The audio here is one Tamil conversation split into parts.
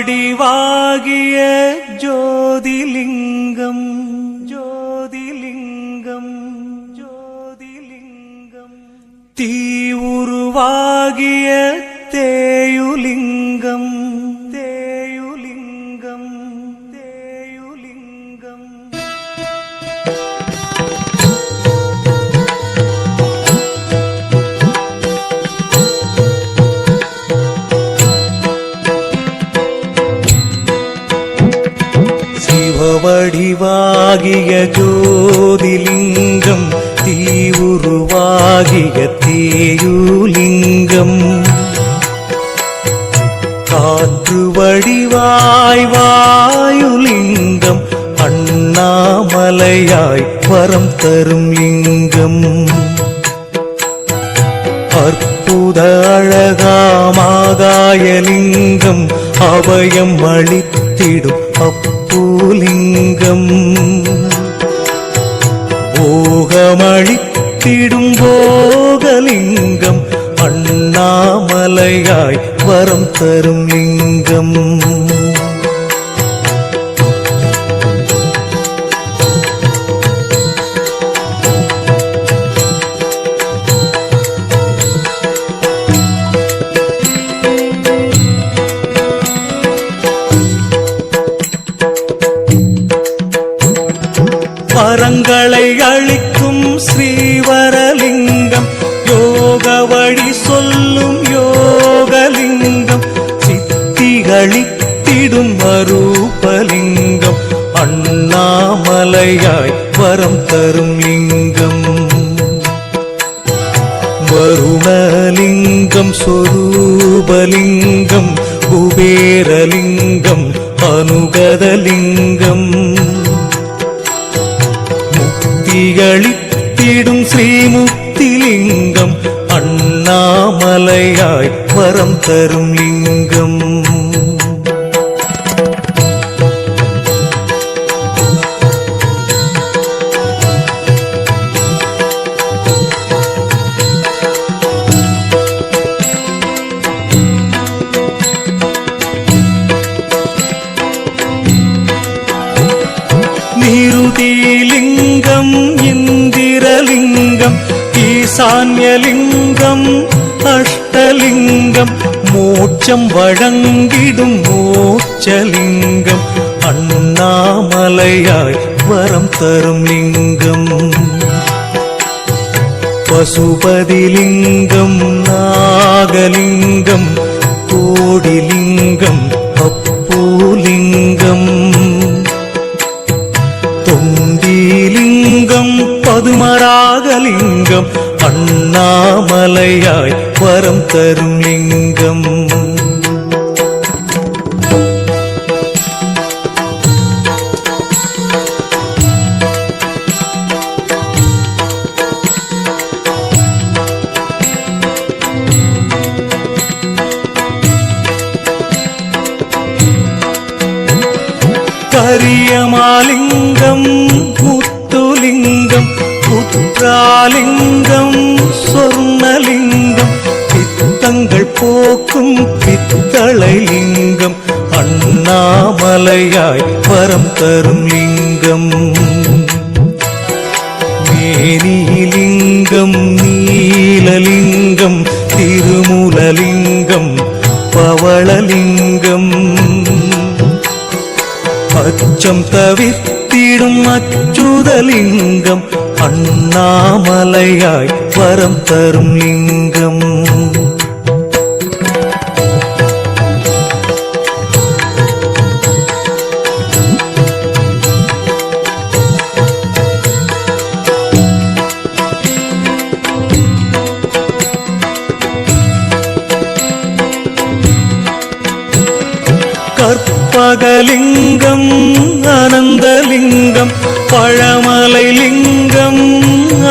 சிவவடிவாகிய ஜோதிலிங்கம் ஜோதிலிங்கம் ஜோதிலிங்கம் தீவுருவாகிய தேயுலிங்கம் தேயுலிங்கம் தேயுலிங்கம் சிவவடிவாகிய ஜோதிலிங்கம் தீவுருவாகிய தேயுலிங்கம் காற்று வடிவாய் வாயுலிங்கம் அண்ணாமலையாய் வரம் தரும் லிங்கம் அற்புத அழகாமாகாயலிங்கம் அபயம் அளித்திடும் அப்பூலிங்கம் போகமளித்திடும் போகலிங்கம் அண்ணாமலையாய் வரம் தரும் லிங்கம் வரங்களை அளிக்கும் ஸ்ரீவரலிங்கம் யோக வழி சொல்லும் யோகலிங்கம் சித்திகளித்திடும் அரூபலிங்கம் அண்ணாமலையாய் வரம் தரும் லிங்கம் வருணலிங்கம் சொரூபலிங்கம் குபேரலிங்கம் அனுகதலிங்கம் முக்திகளித்திடும் ஸ்ரீமுக்திலிங்கம் அண்ணாமலையாய் வரம் தரும் லிங்கம் நிருதிலிங்கம் இந்திரலிங்கம் ஈசான்யலிங்கம் அஷ்டலிங்கம் மோட்சம் வழங்கிடும் மோட்சலிங்கம் அண்ணாமலையாய் வரம் தரும் லிங்கம் பசுபதிலிங்கம் நாகலிங்கம் கோடிலிங்கம் அப்பூலிங்கம் தொண்டிலிங்கம் பதுமராகலிங்கம் அண்ணாமலையாய் வரம் தரும் லிங்கம் கரியமாலிங்கம் முத்துலிங்கம் புற்றாலிங்கம் சொர்ணலிங்கம் பித்தங்கள் போக்கும் பித்தளைலிங்கம் அண்ணாமலையாய் வரம் தரும் லிங்கம் மேனிலிங்கம் நீலலிங்கம் திருமூலலிங்கம் பவளலிங்கம் அச்சம் தவிர்த்திடும் அச்சுதலிங்கம் அண்ணாமலையாய் வரம் தரும் லிங்கம் கற்பகலிங்கம் அனந்தலிங்கம் பழமலைலிங்கம்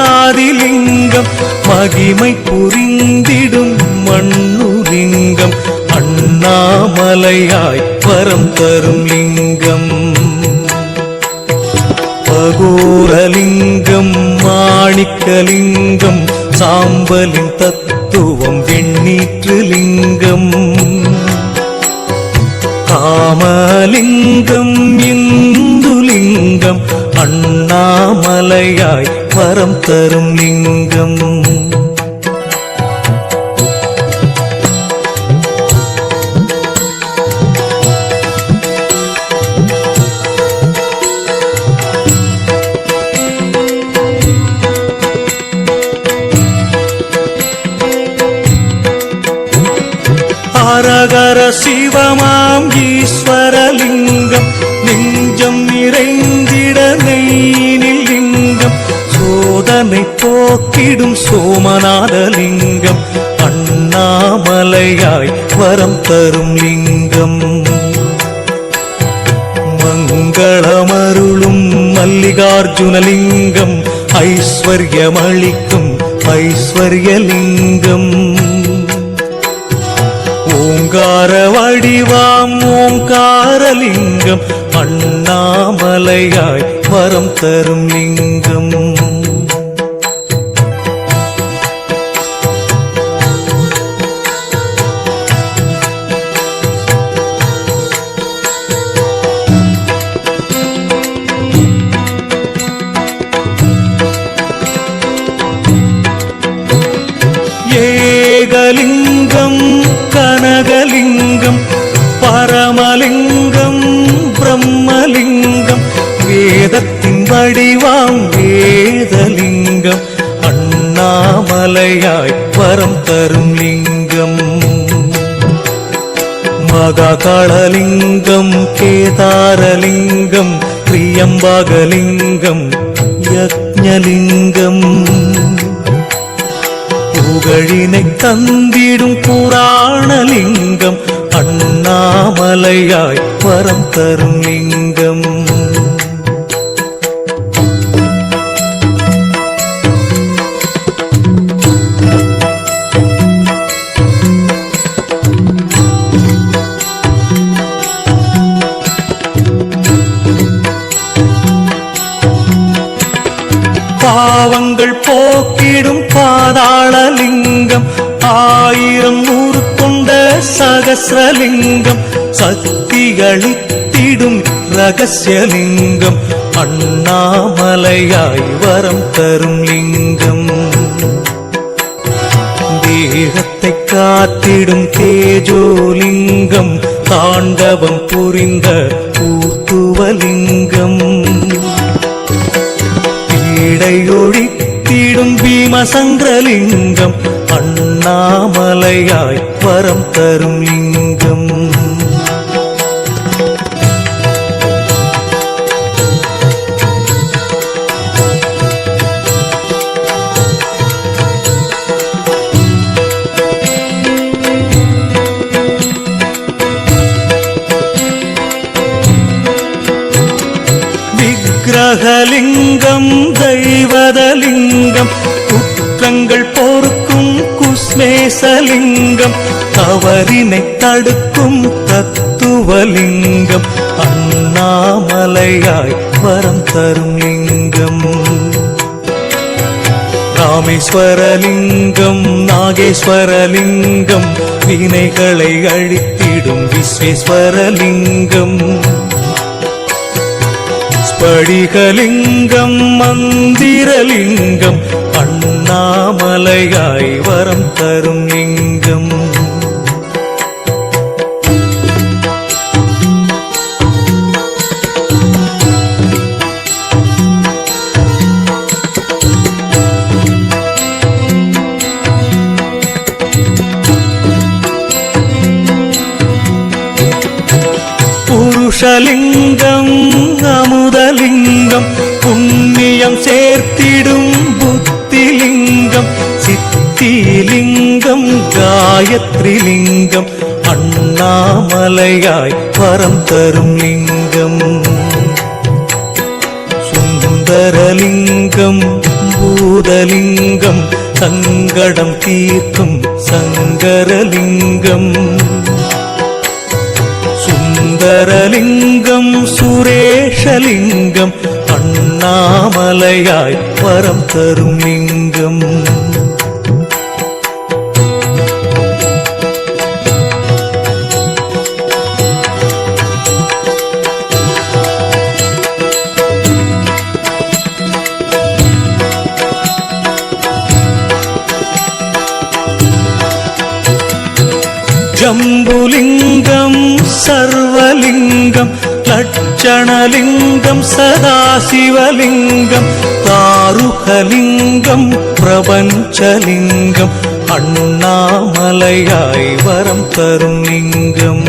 ஆதிலிங்கம் மகிமை புரிந்திடும் மண்ணுலிங்கம் அண்ணாமலையாய் வரம் தரும் லிங்கம் பகோரலிங்கம் மாணிக்கலிங்கம் சாம்பலின் தத்துவம் வெண்ணீற்று லிங்கம் ராமலிங்கம் இந்துலிங்கம் அண்ணாமலையாய் வரம் தரும் லிங்கம். ஹரஹர சிவமாம் ஈஸ்வரலிங்கம் நெஞ்சம் நிறைந்திட நெய்னில் லிங்கம் சோதனை போக்கிடும் சோமநாதலிங்கம் அண்ணாமலையாய் வரம் தரும் லிங்கம். மங்களமருளும் மல்லிகார்ஜுனலிங்கம் ஐஸ்வர்யமளிக்கும் ஐஸ்வர்யலிங்கம். ஓங்கார வடிவாம் ஓங்காரலிங்கம் அண்ணாமலையாய் வரம் தரும் லிங்கம். ஏகலிங்கம் கனகலிங்கம் பரமலிங்கம் பிரம்மலிங்கம் வேதத்தின் வடிவாம் வேதலிங்கம் அண்ணாமலையாய் வரம் தரும் லிங்கம். மகாகாளலிங்கம் கேதாரலிங்கம் பிரியம்பகலிங்கம் யக்ஞலிங்கம் புகழினை தந்திடும் புராணலிங்கம் அண்ணாமலையாய் வரம் தரும் லிங்கம். பாவங்கள் போக்கிடும் பாதாளலிங்கம் ஆயிரம் நூறு கொண்ட சகஸ்ரலிங்கம் சக்தி அளித்திடும் ரகசியலிங்கம் அண்ணாமலையாய் வரம் தரும் லிங்கம். தேகத்தை காத்திடும் தேஜோலிங்கம் தாண்டவம் புரிந்த ஊர்த்துவலிங்கம் இடையொழித்திடும் பீமசங்கரலிங்கம் அண்ணாமலையாய் வரம் தரும் லிங்கம். விக்கிரகலிங்கம் தெய்வதலிங்கம் குற்றங்கள் பொறுக்கும் குஸ்மேசலிங்கம் தவறினை தடுக்கும் தத்துவலிங்கம் அண்ணாமலையாய் வரம் தரும் லிங்கம். ராமேஸ்வரலிங்கம் நாகேஸ்வரலிங்கம் வினைகளை அழித்திடும் விஸ்வேஸ்வரலிங்கம் ஸ்படிகலிங்கம் மந்திரலிங்கம் அண்ணாமலையாய் வரம் தரும் லிங்கம். புருஷலிங்கம் அமுதலிங்கம் புண்ணியம் சேர்த்திடும் புத்திலிங்கம் சித்திலிங்கம் காயத்ரிலிங்கம் அண்ணாமலையாய் வரம் தரும் லிங்கம். சுந்தரலிங்கம் பூதலிங்கம் சங்கடம் தீர்க்கும் சங்கரலிங்கம் சுந்தரலிங்கம் சுரேஷலிங்கம் அண்ணாமலையாய் வரம் தரும் லிங்கம். லட்சணலிங்கம் சதாசிவலிங்கம் தாருகலிங்கம் பிரபஞ்சலிங்கம் அண்ணாமலையாய் வரம் தரும் லிங்கம்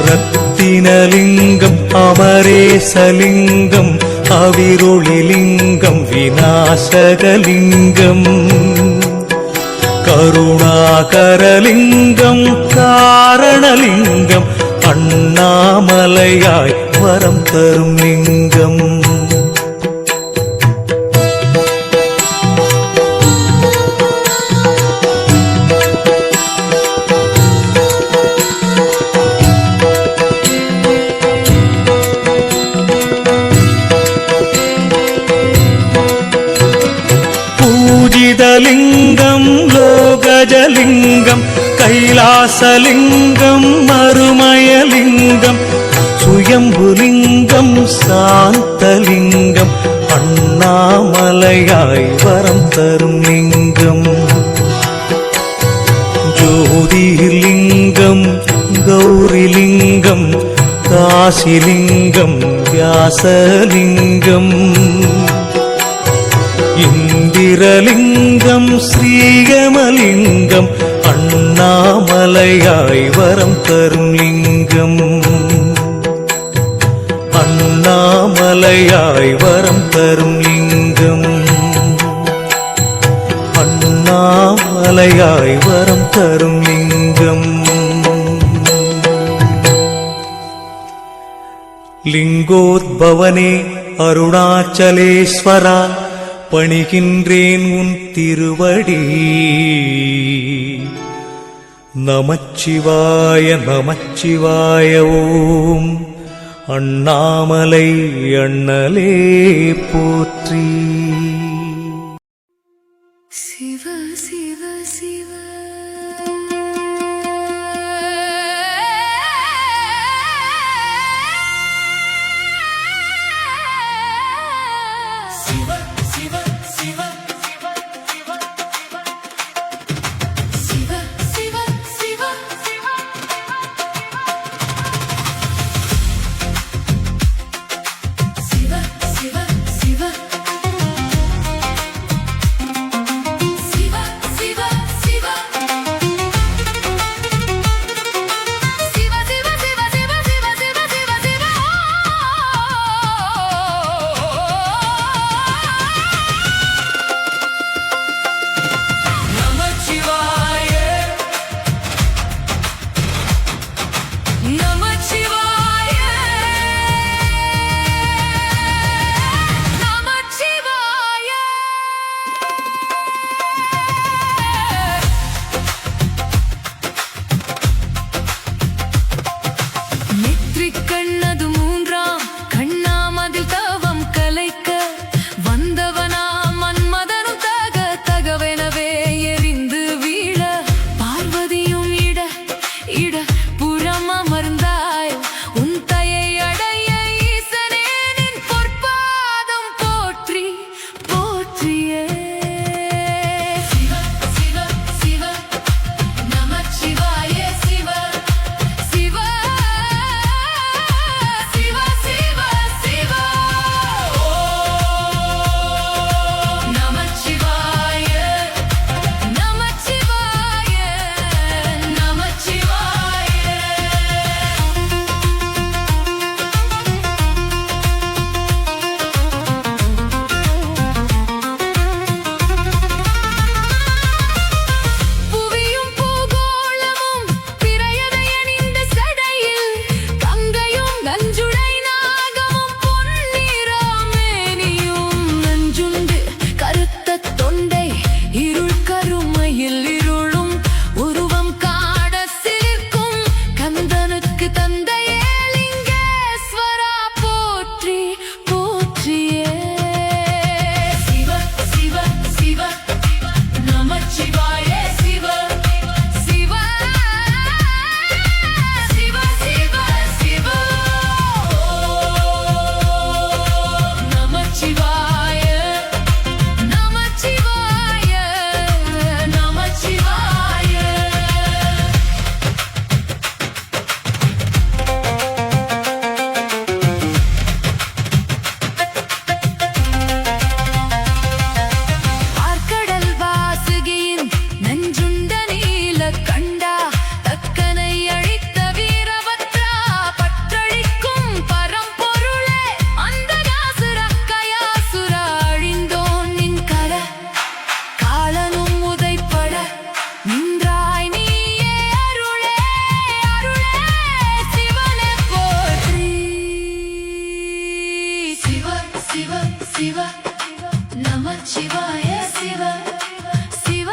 ரத்தினலிங்கம் அமரேசலிங்கம் அவிரொளிலிங்கம் விநாசகலிங்கம் கருணாகரலிங்கம் காரணலிங்கம் அண்ணாமலையாய் வரம் தரும் லிங்கம் பூஜிதலிங்கம் லோகஜலிங்கம் கைலாசலிங்கம் மறுமயலிங்கம் சுயம்புலிங்கம் சாந்தலிங்கம் அண்ணாமலையாய் வரம் தரும் லிங்கம் ஜோதிலிங்கம் கௌரிலிங்கம் காசிலிங்கம் வியாசலிங்கம் இந்திரலிங்கம் ஸ்ரீகமலிங்கம் அண்ணாமலையாய் வரம் தரும் லிங்கம் அண்ணாமலையாய் வரம் தரும் லிங்கம் அண்ணாமலையாய் வரம் தரும் லிங்கம் லிங்கோத்பவனே அருணாச்சலேஸ்வரா பணிகின்றேன் உன் திருவடி நமச்சிவாய நமச்சிவாய ஓம் அண்ணாமலை அண்ணலே போற்றி சிவ சிவ சிவ சிவ நமச்சிவாய சிவ சிவ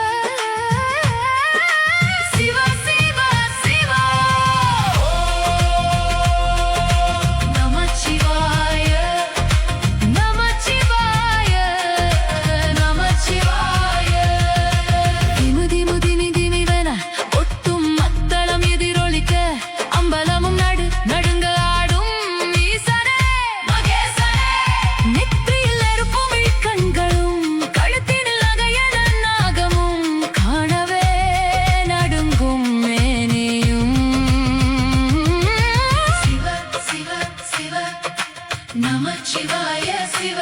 சிவ சிவ சிவ நமச்சிவாய நமச்சிவாய நமச்சிவாய திமு திமு திமி திமிவென ஒட்டும் மத்தளம் எதிரொலிக்க அம்பலமும் நடுங்க ஆடும் ஈசனே மகேசனே நெற்றியில் நெருப்பும் கண்களும் கழுத்தினில் நகையன நாகமும் காணவே நடுங்கும் மேனியும் சிவ சிவ சிவ நமச்சிவாய சிவ